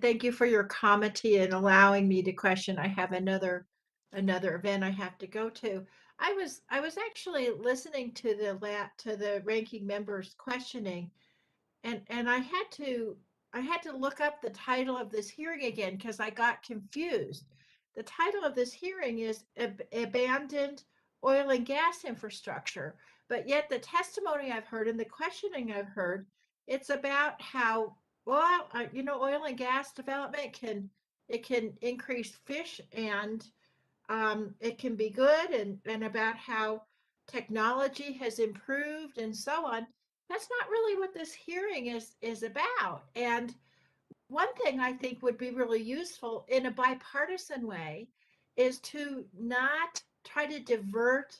thank you for your comity and allowing me to question. I have another event I have to go to. I was actually listening to the ranking members questioning, and I had to look up the title of this hearing again because I got confused. The title of this hearing is Abandoned Oil and Gas Infrastructure, but yet the testimony I've heard and the questioning I've heard, it's about how, well, oil and gas development can increase fish, and it can be good, and about how technology has improved and so on. That's not really what this hearing is about. And one thing I think would be really useful in a bipartisan way is to not try to divert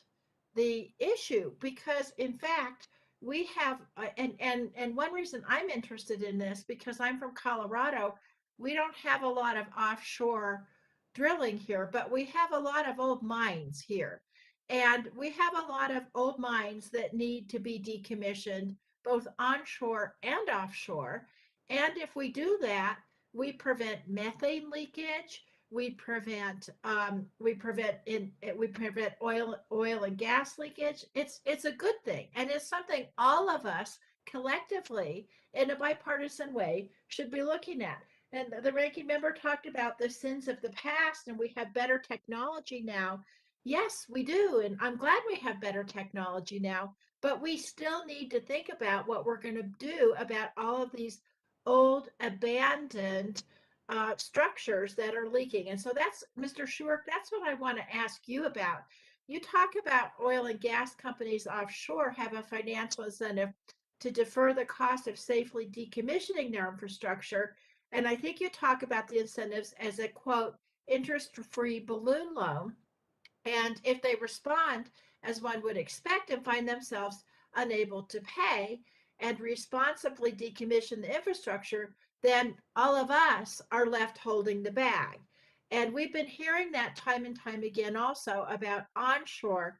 the issue, because in fact we have and one reason I'm interested in this, because I'm from Colorado. We don't have a lot of offshore drilling here, but we have a lot of old mines here, and we have a lot of old mines that need to be decommissioned, both onshore and offshore. And if we do that, we prevent methane leakage. We prevent oil and gas leakage. It's a good thing, and it's something all of us collectively in a bipartisan way should be looking at. And the ranking member talked about the sins of the past, and we have better technology now. Yes, we do, and I'm glad we have better technology now. But we still need to think about what we're going to do about all of these old abandoned structures that are leaking. And so that's, Mr. Schuerk, that's what I want to ask you about. You talk about oil and gas companies offshore have a financial incentive to defer the cost of safely decommissioning their infrastructure. And I think you talk about the incentives as a quote, interest-free balloon loan. And if they respond as one would expect and find themselves unable to pay and responsibly decommission the infrastructure, then all of us are left holding the bag. And we've been hearing that time and time again also about onshore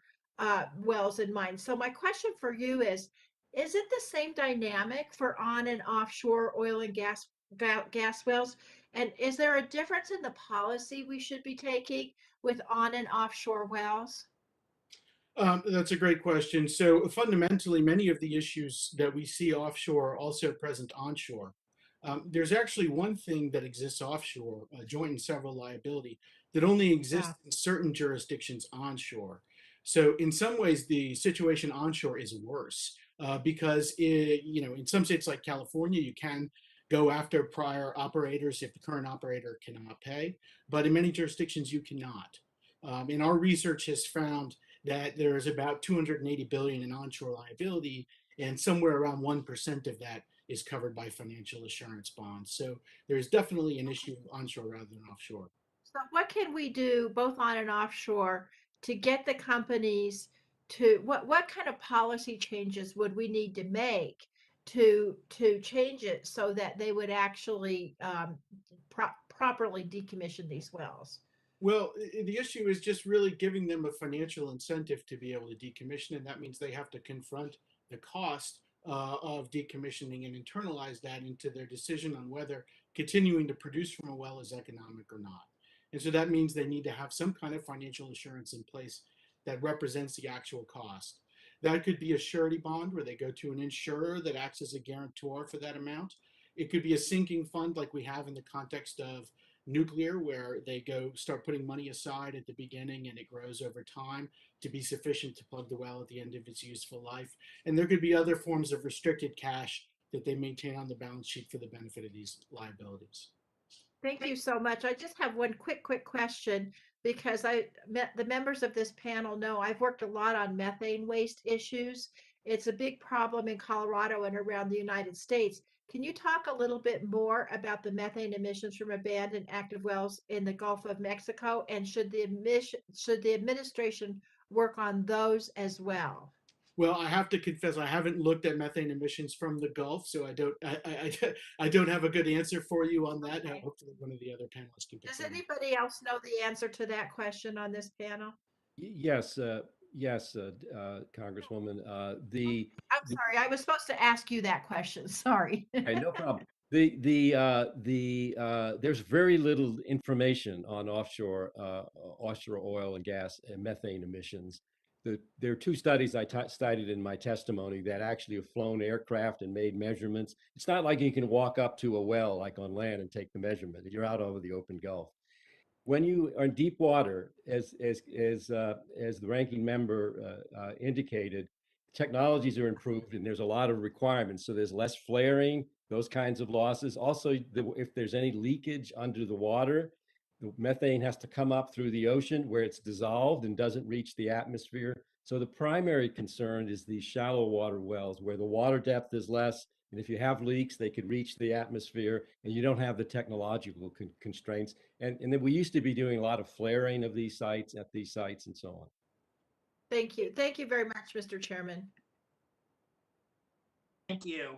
wells and mines. So, my question for you is it the same dynamic for on and offshore oil and gas wells? And is there a difference in the policy we should be taking with on and offshore wells? That's a great question. So fundamentally, many of the issues that we see offshore are also present onshore. There's actually one thing that exists offshore, joint and several liability, that only Yeah. exists in certain jurisdictions onshore. So in some ways, the situation onshore is worse because in some states like California, you can go after prior operators if the current operator cannot pay, but in many jurisdictions you cannot. And our research has found that there's about 280 billion in onshore liability, and somewhere around 1% of that is covered by financial assurance bonds. So there's definitely an issue onshore rather than offshore. So what can we do both on and offshore to get the companies to what kind of policy changes would we need to make to change it so that they would actually properly decommission these wells? Well, the issue is just really giving them a financial incentive to be able to decommission, and that means they have to confront the cost of decommissioning and internalize that into their decision on whether continuing to produce from a well is economic or not. And so that means they need to have some kind of financial assurance in place that represents the actual cost. That could be a surety bond where they go to an insurer that acts as a guarantor for that amount. It could be a sinking fund like we have in the context of nuclear, where they go start putting money aside at the beginning and it grows over time to be sufficient to plug the well at the end of its useful life. And there could be other forms of restricted cash that they maintain on the balance sheet for the benefit of these liabilities. Thank you so much. I just have one quick question, because I met the members of this panel know I've worked a lot on methane waste issues. It's a big problem in Colorado and around the United States. Can you talk a little bit more about the methane emissions from abandoned active wells in the Gulf of Mexico, and should the administration work on those as well? Well, I have to confess, I haven't looked at methane emissions from the Gulf, so I don't have a good answer for you on that. Okay. Hopefully, one of the other panelists can put Does that in. anybody else know the answer to that question on this panel? Yes, yes, Congresswoman. I'm The sorry, I was supposed to ask you that question. Sorry. Okay, no problem. There's very little information on offshore oil and gas and methane emissions. There are two studies I cited in my testimony that actually have flown aircraft and made measurements. It's not like you can walk up to a well like on land and take the measurement. You're out over the open Gulf. When you are in deep water, as the ranking member indicated, technologies are improved and there's a lot of requirements. So there's less flaring, those kinds of losses. Also, if there's any leakage under the water, the methane has to come up through the ocean where it's dissolved and doesn't reach the atmosphere. So the primary concern is these shallow water wells where the water depth is less. And if you have leaks, they could reach the atmosphere and you don't have the technological constraints. And then we used to be doing a lot of flaring of these sites at these sites and so on. Thank you. Thank you very much, Mr. Chairman. Thank you.